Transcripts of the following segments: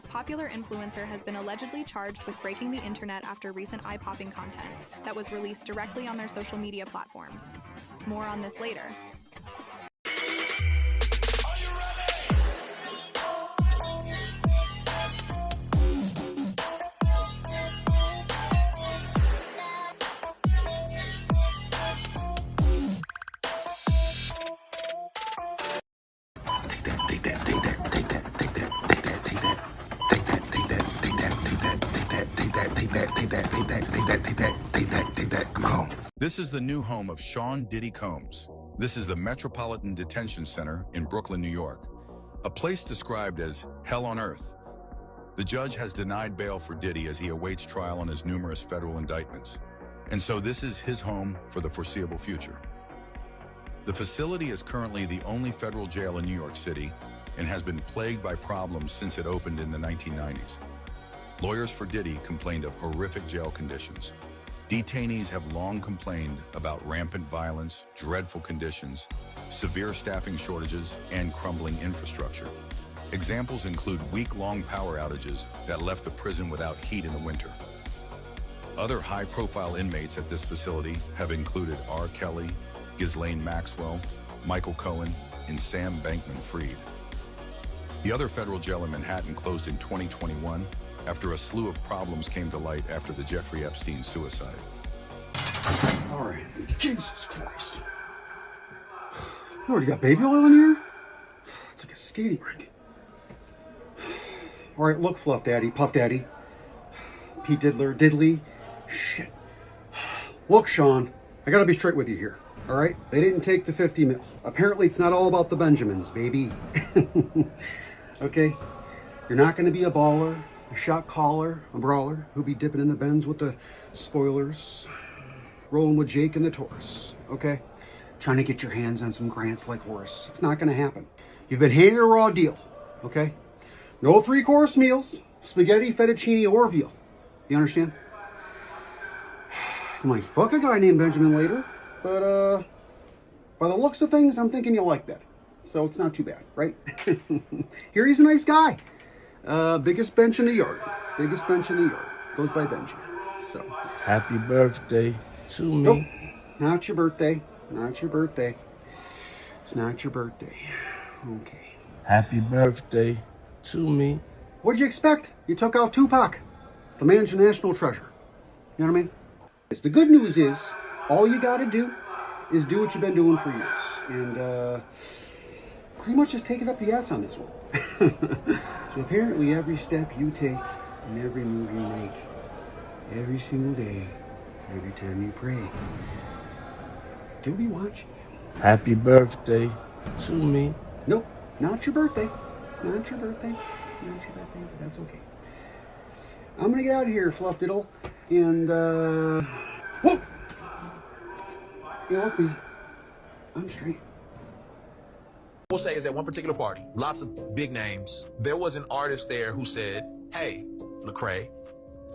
this popular influencer has been allegedly charged with breaking the internet after recent eye-popping content that was released directly on their social media platforms. More on this later. This is the new home of Sean Diddy Combs. This is the Metropolitan Detention Center in Brooklyn, New York, a place described as hell on earth. The judge has denied bail for Diddy as he awaits trial on his numerous federal indictments. And so this is his home for the foreseeable future. The facility is currently the only federal jail in New York City and has been plagued by problems since it opened in the 1990s. Lawyers for Diddy complained of horrific jail conditions. Detainees have long complained about rampant violence, dreadful conditions, severe staffing shortages, and crumbling infrastructure. Examples include week-long power outages that left the prison without heat in the winter. Other high-profile inmates at this facility have included R. Kelly, Ghislaine Maxwell, Michael Cohen, and Sam Bankman-Fried. The other federal jail in Manhattan closed in 2021 after a slew of problems came to light after the Jeffrey Epstein suicide. All right, Jesus Christ. You already got baby oil in here? It's like a skating rink. All right, look, Fluff Daddy, Puff Daddy, Pete Diddler, Diddley, shit. Look, Sean, I gotta be straight with you here, all right? They didn't take the 50 mil. Apparently, it's not all about the Benjamins, baby. Okay? You're not gonna be a baller, a shot caller, a brawler who'll be dipping in the Benz with the spoilers, rolling with Jake and the Taurus, okay? Trying to get your hands on some grants like Horace. It's not gonna happen. You've been handed a raw deal, okay? No 3-course meals, spaghetti, fettuccine, or veal. You understand? You might fuck a guy named Benjamin later, but by the looks of things, I'm thinking you'll like that. So it's not too bad, right? Here he's a nice guy. Biggest bench in the yard. Biggest bench in the yard. Goes by Benji. So. Happy birthday to me. Nope. Not your birthday. Not your birthday. It's not your birthday. Okay. Happy birthday to me. What'd you expect? You took out Tupac, the man's your national treasure. You know what I mean? The good news is, all you gotta do is do what you've been doing for years. And, pretty much just take it up the ass on this one. So apparently every step you take and every move you make, every single day, every time you pray, they'll be watching you. Happy birthday to me. Nope, not your birthday. It's not your birthday. Not your birthday, but that's okay. I'm gonna get out of here, Fluff Diddle, and whoa! You know what, man? I'm straight. We'll say is at one particular party, lots of big names. There was an artist there who said, "Hey, Lecrae,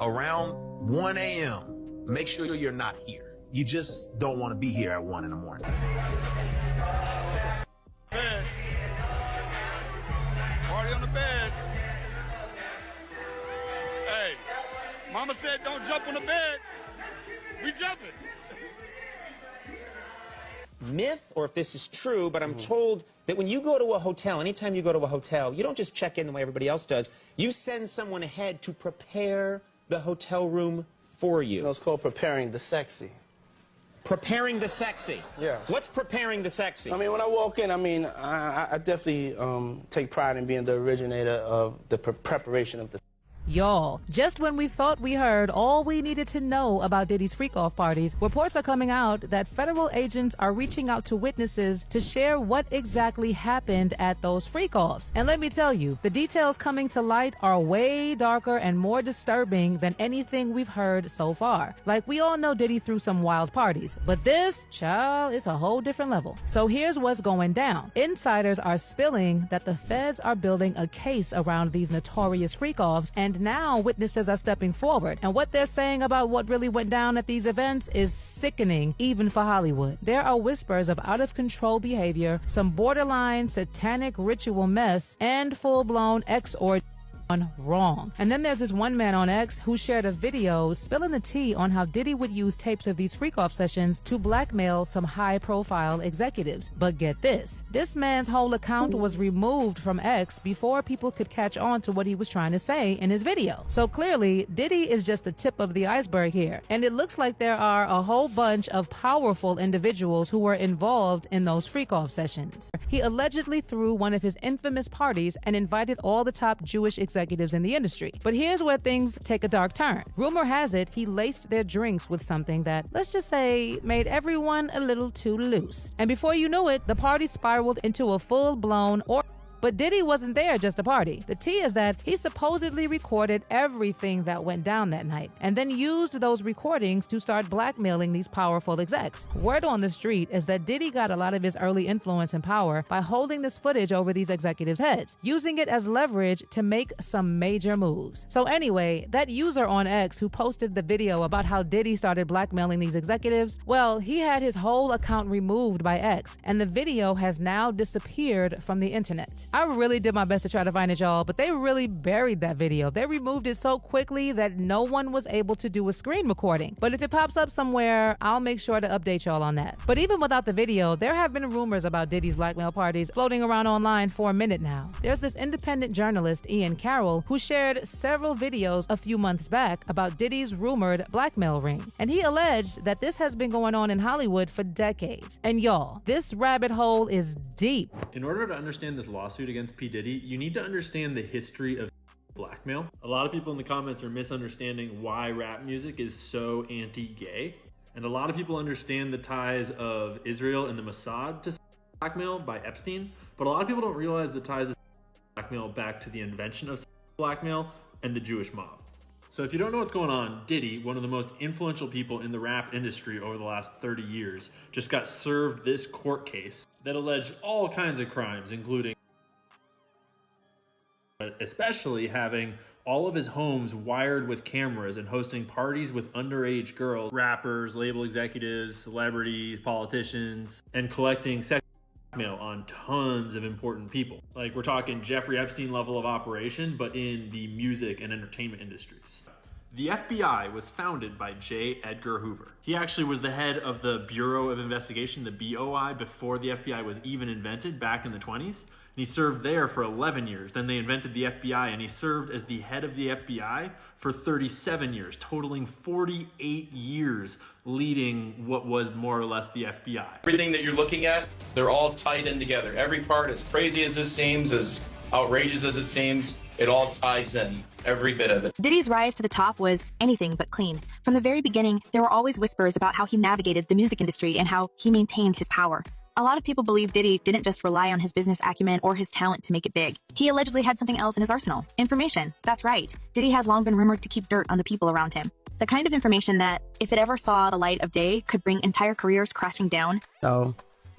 around 1 a.m., make sure you're not here. You just don't want to be here at 1 in the morning." Bed. Party on the bed. Hey, Mama said don't jump on the bed. We jumping. Myth, or if this is true, but I'm told that when you go to a hotel, anytime you go to a hotel, you don't just check in the way everybody else does. You send someone ahead to prepare the hotel room for you. No, it's called preparing the sexy. Preparing the sexy? Yeah. What's preparing the sexy? I mean, when I walk in, I definitely take pride in being the originator of the preparation of the Y'all, just when we thought we heard all we needed to know about Diddy's freak-off parties, reports are coming out that federal agents are reaching out to witnesses to share what exactly happened at those freak-offs. And let me tell you, the details coming to light are way darker and more disturbing than anything we've heard so far. Like, we all know Diddy threw some wild parties, but this, child, is a whole different level. So here's what's going down. Insiders are spilling that the feds are building a case around these notorious freak-offs, and now witnesses are stepping forward, and what they're saying about what really went down at these events is sickening, even for Hollywood. There are whispers of out-of-control behavior, some borderline satanic ritual mess, and full-blown wrong. And then there's this one man on X who shared a video spilling the tea on how Diddy would use tapes of these freak-off sessions to blackmail some high-profile executives. But get this man's whole account was removed from X before people could catch on to what he was trying to say in his video. So clearly, Diddy is just the tip of the iceberg here, and it looks like there are a whole bunch of powerful individuals who were involved in those freak-off sessions. He allegedly threw one of his infamous parties and invited all the top Jewish executives in the industry. But here's where things take a dark turn. Rumor has it he laced their drinks with something that, let's just say, made everyone a little too loose. And before you knew it, the party spiraled into a full-blown But Diddy wasn't there just to party. The tea is that he supposedly recorded everything that went down that night and then used those recordings to start blackmailing these powerful execs. Word on the street is that Diddy got a lot of his early influence and power by holding this footage over these executives' heads, using it as leverage to make some major moves. So anyway, that user on X who posted the video about how Diddy started blackmailing these executives, well, he had his whole account removed by X, and the video has now disappeared from the internet. I really did my best to try to find it, y'all, but they really buried that video. They removed it so quickly that no one was able to do a screen recording. But if it pops up somewhere, I'll make sure to update y'all on that. But even without the video, there have been rumors about Diddy's blackmail parties floating around online for a minute now. There's this independent journalist, Ian Carroll, who shared several videos a few months back about Diddy's rumored blackmail ring. And he alleged that this has been going on in Hollywood for decades. And y'all, this rabbit hole is deep. In order to understand this lawsuit against P. Diddy, you need to understand the history of blackmail. A lot of people in the comments are misunderstanding why rap music is so anti-gay. And a lot of people understand the ties of Israel and the Mossad to blackmail by Epstein, but a lot of people don't realize the ties of blackmail back to the invention of blackmail and the Jewish mob. So if you don't know what's going on, Diddy, one of the most influential people in the rap industry over the last 30 years, just got served this court case that alleged all kinds of crimes, including especially having all of his homes wired with cameras and hosting parties with underage girls, rappers, label executives, celebrities, politicians, and collecting sex blackmail on tons of important people. Like, we're talking Jeffrey Epstein level of operation, but in the music and entertainment industries. The FBI was founded by J. Edgar Hoover. He actually was the head of the Bureau of Investigation, the BOI, before the FBI was even invented back in the 20s. And he served there for 11 years. Then they invented the FBI, and he served as the head of the FBI for 37 years, totaling 48 years leading what was more or less the FBI. Everything that you're looking at, they're all tied in together. Every part, as crazy as this seems, as outrageous as it seems, it all ties in, every bit of it. Diddy's rise to the top was anything but clean. From the very beginning, there were always whispers about how he navigated the music industry and how he maintained his power. A lot of people believe Diddy didn't just rely on his business acumen or his talent to make it big. He allegedly had something else in his arsenal. Information. That's right. Diddy has long been rumored to keep dirt on the people around him. The kind of information that, if it ever saw the light of day, could bring entire careers crashing down.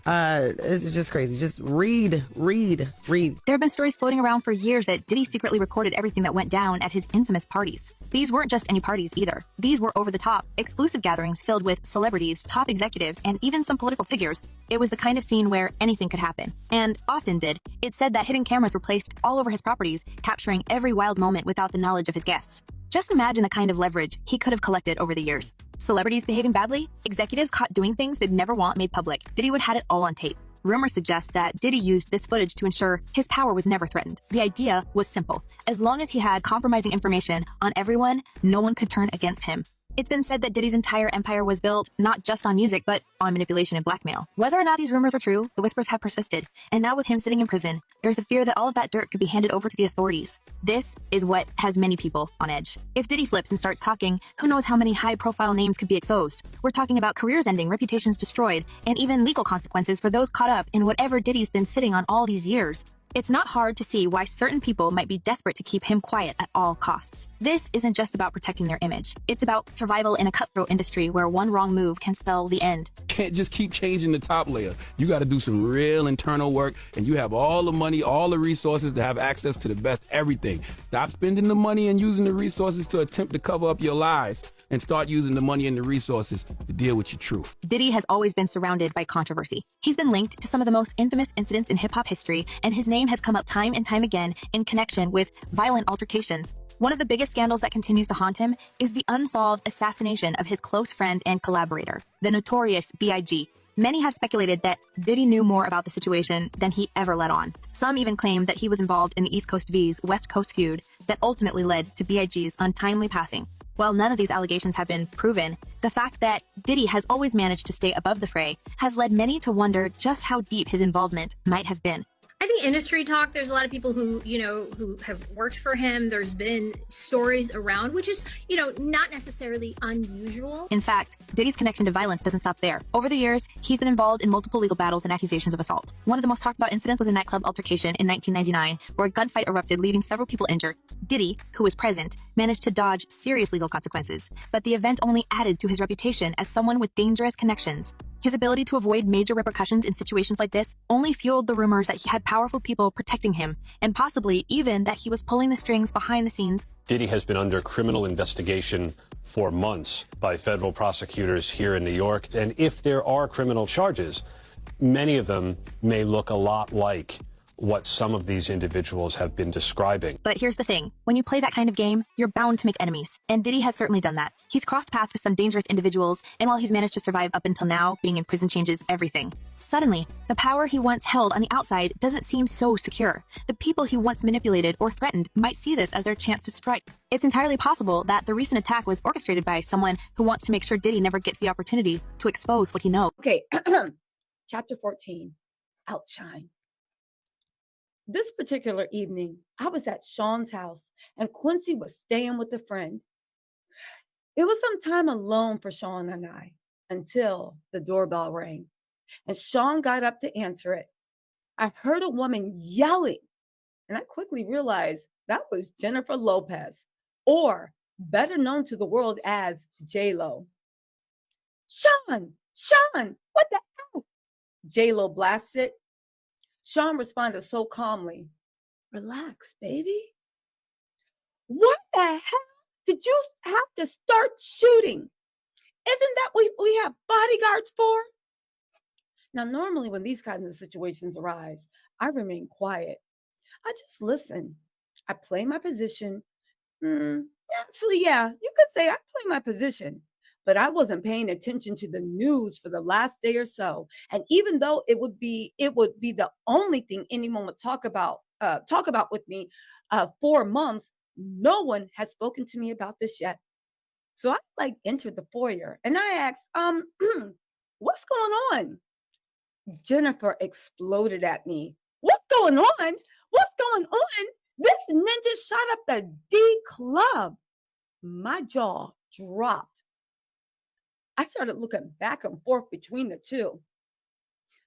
It's just crazy. Just read. There have been stories floating around for years that Diddy secretly recorded everything that went down at his infamous parties. These weren't just any parties either. These were over-the-top, exclusive gatherings filled with celebrities, top executives, and even some political figures. It was the kind of scene where anything could happen, and often did. It's said that hidden cameras were placed all over his properties, capturing every wild moment without the knowledge of his guests. Just imagine the kind of leverage he could have collected over the years. Celebrities behaving badly, executives caught doing things they'd never want made public. Diddy would had it all on tape. Rumors suggest that Diddy used this footage to ensure his power was never threatened. The idea was simple. As long as he had compromising information on everyone, no one could turn against him. It's been said that Diddy's entire empire was built not just on music, but on manipulation and blackmail. Whether or not these rumors are true, the whispers have persisted. And now with him sitting in prison, there's a fear that all of that dirt could be handed over to the authorities. This is what has many people on edge. If Diddy flips and starts talking, who knows how many high-profile names could be exposed? We're talking about careers ending, reputations destroyed, and even legal consequences for those caught up in whatever Diddy's been sitting on all these years. It's not hard to see why certain people might be desperate to keep him quiet at all costs. This isn't just about protecting their image. It's about survival in a cutthroat industry where one wrong move can spell the end. Can't just keep changing the top layer. You got to do some real internal work, and you have all the money, all the resources to have access to the best everything. Stop spending the money and using the resources to attempt to cover up your lies. and start using the money and the resources to deal with your truth. Diddy has always been surrounded by controversy. He's been linked to some of the most infamous incidents in hip-hop history, and his name has come up time and time again in connection with violent altercations. One of the biggest scandals that continues to haunt him is the unsolved assassination of his close friend and collaborator, the notorious B.I.G. Many have speculated that Diddy knew more about the situation than he ever let on. Some even claim that he was involved in the East Coast V's West Coast feud that ultimately led to B.I.G.'s untimely passing. While none of these allegations have been proven, the fact that Diddy has always managed to stay above the fray has led many to wonder just how deep his involvement might have been. I think industry talk, there's a lot of people who, who have worked for him. There's been stories around, which is, not necessarily unusual. In fact, Diddy's connection to violence doesn't stop there. Over the years, he's been involved in multiple legal battles and accusations of assault. One of the most talked about incidents was a nightclub altercation in 1999, where a gunfight erupted, leaving several people injured. Diddy, who was present, managed to dodge serious legal consequences, but the event only added to his reputation as someone with dangerous connections. His ability to avoid major repercussions in situations like this only fueled the rumors that he had powerful people protecting him, and possibly even that he was pulling the strings behind the scenes. Diddy has been under criminal investigation for months by federal prosecutors here in New York, and if there are criminal charges, many of them may look a lot like what some of these individuals have been describing. But here's the thing. When you play that kind of game, you're bound to make enemies. And Diddy has certainly done that. He's crossed paths with some dangerous individuals, and while he's managed to survive up until now, being in prison changes everything. Suddenly, the power he once held on the outside doesn't seem so secure. The people he once manipulated or threatened might see this as their chance to strike. It's entirely possible that the recent attack was orchestrated by someone who wants to make sure Diddy never gets the opportunity to expose what he knows. Okay, chapter 14, Outshine. This particular evening, I was at Sean's house and Quincy was staying with a friend. It was some time alone for Sean and I until the doorbell rang and Sean got up to answer it. I heard a woman yelling and I quickly realized that was Jennifer Lopez, or better known to the world as J-Lo. Sean, what the hell? J-Lo blasted. Sean responded so calmly, relax, baby. What the hell did you have to start shooting? Isn't that what we have bodyguards for? Now, normally when these kinds of situations arise, I remain quiet. I just listen. I play my position. Actually, yeah, you could say I play my position. But I wasn't paying attention to the news for the last day or so. And even though it would be the only thing anyone would talk about with me 4 months, no one has spoken to me about this yet. So I entered the foyer and I asked, what's going on? Jennifer exploded at me. What's going on? What's going on? This ninja shot up the D club. My jaw dropped. I started looking back and forth between the two.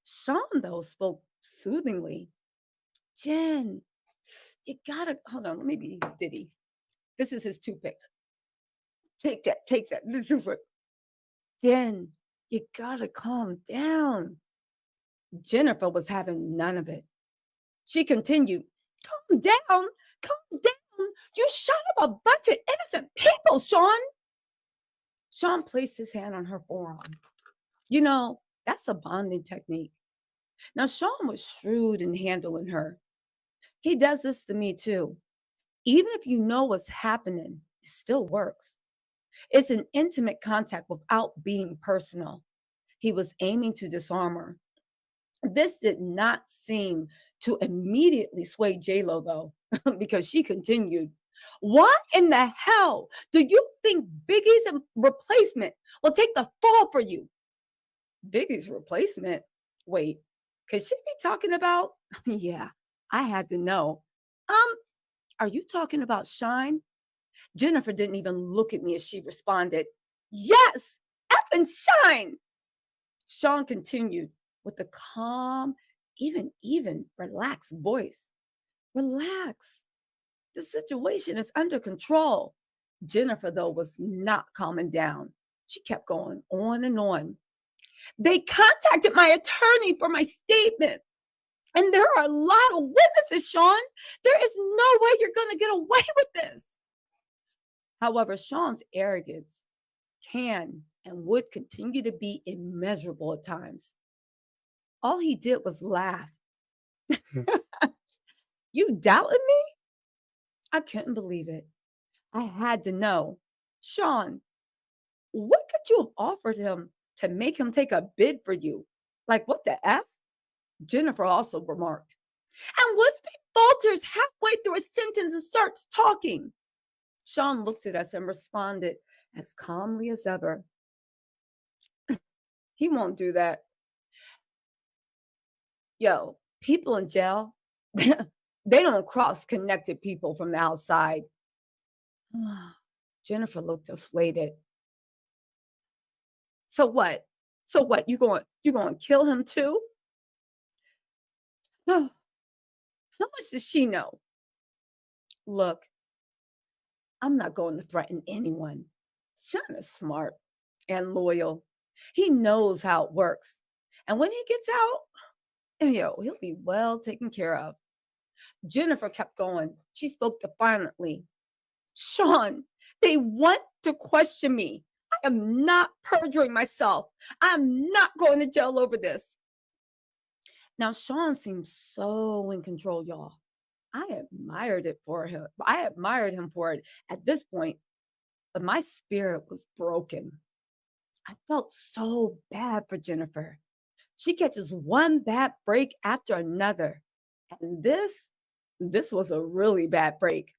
Sean, though, spoke soothingly. Jen, you gotta, hold on, let me be Diddy. This is his toothpick. Take that, the toothpick. Jen, you gotta calm down. Jennifer was having none of it. She continued, calm down. You shot up a bunch of innocent people, Sean. Sean placed his hand on her forearm. You know, that's a bonding technique. Now, Sean was shrewd in handling her. He does this to me too. Even if you know what's happening, it still works. It's an intimate contact without being personal. He was aiming to disarm her. This did not seem to immediately sway J-Lo, though, because she continued. What in the hell do you think Biggie's replacement will take the fall for you? Biggie's replacement? Wait, could she be talking about? Yeah, I had to know. Are you talking about Shine? Jennifer didn't even look at me as she responded. Yes, effing Shine. Sean continued with a calm, even relaxed voice. Relax. The situation is under control. Jennifer, though, was not calming down. She kept going on and on. They contacted my attorney for my statement. And there are a lot of witnesses, Sean. There is no way you're going to get away with this. However, Sean's arrogance can and would continue to be immeasurable at times. All he did was laugh. You doubted me? I couldn't believe it. I had to know. Sean, what could you have offered him to make him take a bid for you? Like, what the F? Jennifer also remarked. And what if he falters halfway through a sentence and starts talking? Sean looked at us and responded as calmly as ever. He won't do that. Yo, people in jail, they don't cross connected people from the outside. Jennifer looked deflated. So what? So what? You going to kill him too? How much does she know? Look, I'm not going to threaten anyone. Sean is smart and loyal. He knows how it works. And when he gets out, he'll be well taken care of. Jennifer kept going. She spoke defiantly. Sean, they want to question me. I am not perjuring myself. I'm not going to jail over this. Now, Sean seems so in control, y'all. I admired him for it at this point, but my spirit was broken. I felt so bad for Jennifer. She catches one bad break after another. And this was a really bad break.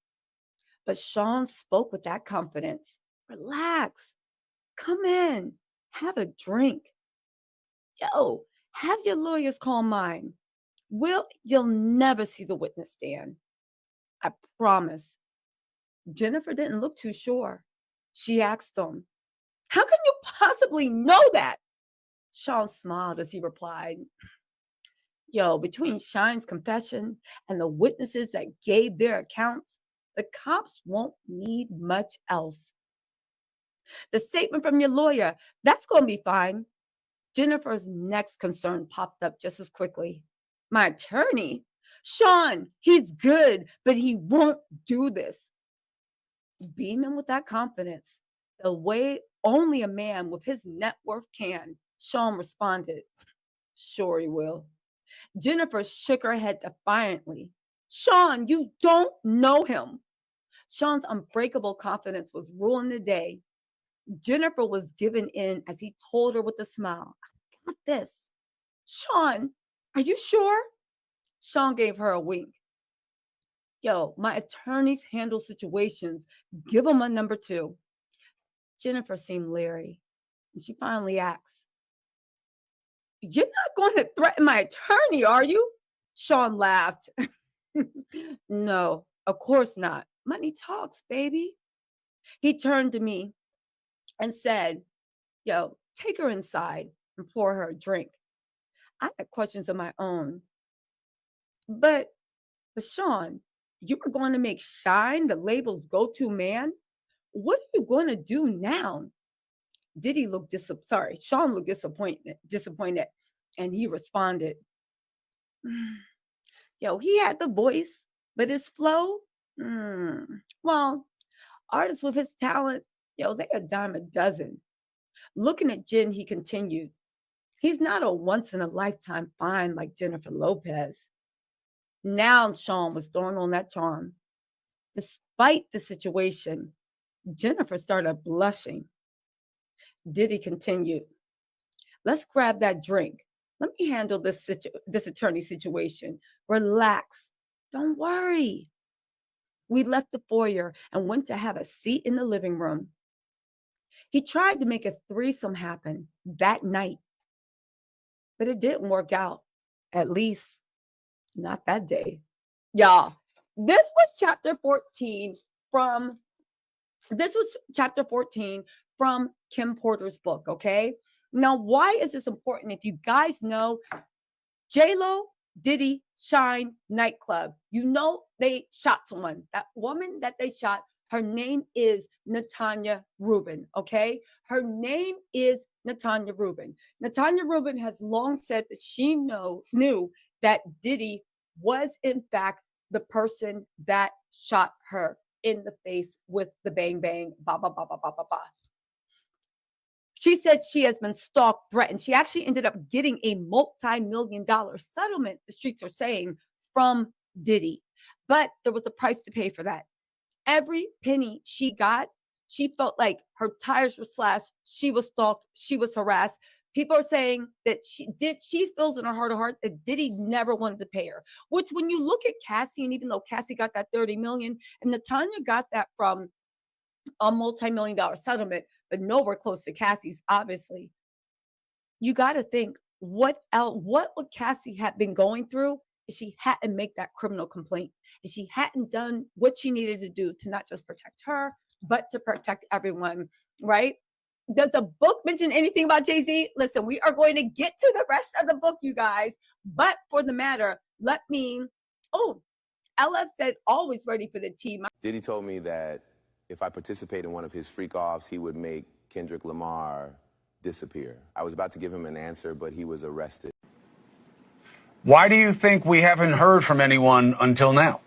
But Sean spoke with that confidence. Relax. Come in. Have a drink. Yo, have your lawyers call mine. You'll never see the witness stand. I promise. Jennifer didn't look too sure. She asked him, how can you possibly know that? Sean smiled as he replied, yo, between Shine's confession and the witnesses that gave their accounts, the cops won't need much else. The statement from your lawyer, that's going to be fine. Jennifer's next concern popped up just as quickly. My attorney? Sean, he's good, but he won't do this. Beaming with that confidence, the way only a man with his net worth can, Sean responded, sure he will. Jennifer shook her head defiantly. Sean, you don't know him. Sean's unbreakable confidence was ruling the day. Jennifer was giving in as he told her with a smile, I got this. Sean, are you sure? Sean gave her a wink. Yo, my attorneys handle situations. Give him a number 2. Jennifer seemed leery, and she finally asked, you're not going to threaten my attorney, are you? Sean laughed. No, of course not. Money talks, baby. He turned to me and said, yo, take her inside and pour her a drink. I had questions of my own. But Sean, you were going to make Shine the label's go-to man? What are you going to do now? Sean looked disappointed, and he responded, yo, he had the voice, but his flow, well, artists with his talent, yo, they a dime a dozen. Looking at Jen, he continued, he's not a once-in-a-lifetime find like Jennifer Lopez. Now Sean was throwing on that charm. Despite the situation, Jennifer started blushing. Diddy continued, let's grab that drink. Let me handle this attorney situation. Relax. Don't worry. We left the foyer and went to have a seat in the living room. He tried to make a threesome happen that night, but it didn't work out. At least, not that day. Y'all, this was chapter 14 from Kim Porter's book, okay? Now, why is this important? If you guys know, J-Lo, Diddy, Shine, nightclub, you know they shot someone. That woman that they shot, her name is Natanya Rubin, okay? Her name is Natanya Rubin. Natanya Rubin has long said that she knew that Diddy was, in fact, the person that shot her in the face with the bang bang, ba ba ba ba ba ba ba. She said she has been stalked, threatened. She actually ended up getting a multi-million-dollar settlement, the streets are saying, from Diddy. But there was a price to pay for that. Every penny she got, she felt like her tires were slashed. She was stalked. She was harassed. People are saying that she feels in her heart of heart that Diddy never wanted to pay her. Which, when you look at Cassie, and even though Cassie got that $30 million, and Natanya got that from a multi-million-dollar settlement, but nowhere close to Cassie's, obviously. You got to think, what would Cassie have been going through if she hadn't made that criminal complaint, if she hadn't done what she needed to do to not just protect her, but to protect everyone, right? Does the book mention anything about Jay-Z? Listen, we are going to get to the rest of the book, you guys. But for the matter, LF said, always ready for the team. Diddy told me that if I participate in one of his freak offs, he would make Kendrick Lamar disappear. I was about to give him an answer, but he was arrested. Why do you think we haven't heard from anyone until now?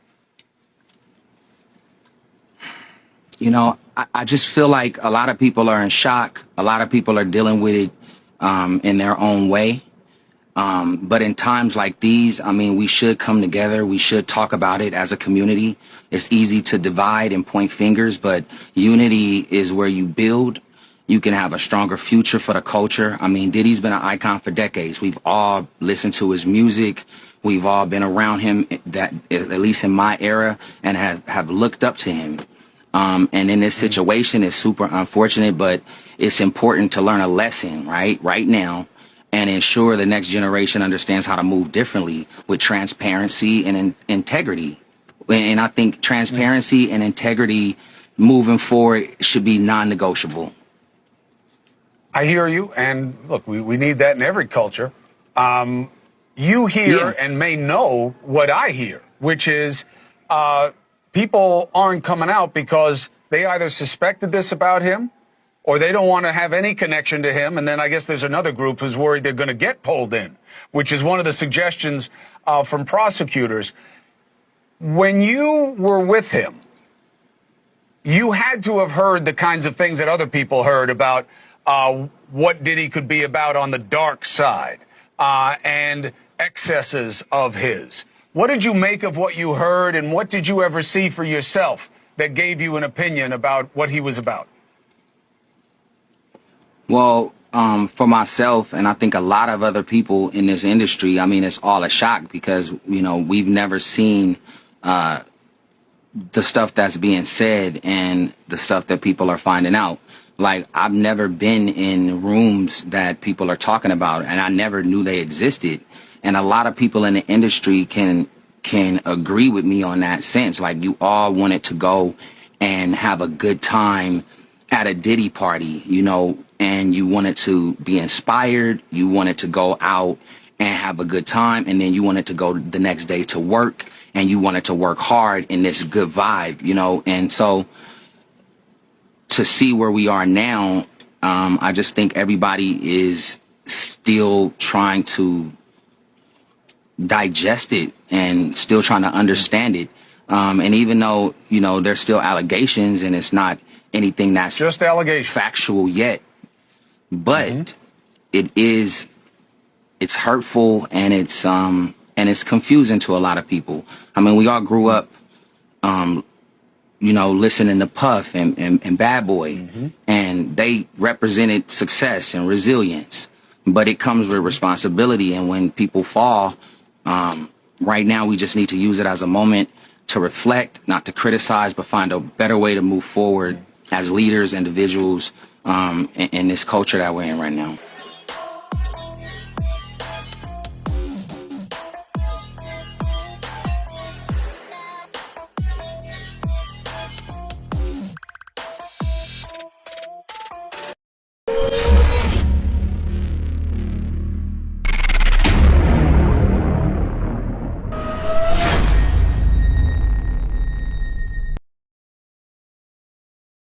You know, I just feel like a lot of people are in shock. A lot of people are dealing with it in their own way. But in times like these, I mean, we should come together. We should talk about it as a community. It's easy to divide and point fingers, but unity is where you build. You can have a stronger future for the culture. I mean, Diddy's been an icon for decades. We've all listened to his music. We've all been around him, that at least in my era, and have looked up to him. And in this situation, it's super unfortunate, but it's important to learn a lesson right now, and ensure the next generation understands how to move differently with transparency and integrity. And I think transparency and integrity moving forward should be non-negotiable. I hear you, and look, we need that in every culture. You hear and may know what I hear, which is people aren't coming out because they either suspected this about him or they don't want to have any connection to him. And then I guess there's another group who's worried they're going to get pulled in, which is one of the suggestions from prosecutors. When you were with him, you had to have heard the kinds of things that other people heard about what Diddy could be about on the dark side and excesses of his. What did you make of what you heard, and what did you ever see for yourself that gave you an opinion about what he was about? Well, for myself, and I think a lot of other people in this industry, I mean, it's all a shock because, you know, we've never seen the stuff that's being said and the stuff that people are finding out. Like, I've never been in rooms that people are talking about, and I never knew they existed. And a lot of people in the industry can agree with me on that sense. Like, you all wanted to go and have a good time at a Diddy party, you know, and you wanted to be inspired. You wanted to go out and have a good time. And then you wanted to go the next day to work, and you wanted to work hard in this good vibe, you know. And so to see where we are now, I just think everybody is still trying to digest it and still trying to understand it. And even though, you know, there's still allegations and it's not anything that's just factual yet, but it's hurtful and it's confusing to a lot of people. I mean, we all grew up, you know, listening to Puff and Bad Boy, and they represented success and resilience, but it comes with responsibility. And when people fall, right now, we just need to use it as a moment to reflect, not to criticize, but find a better way to move forward as leaders, individuals, in this culture that we're in right now.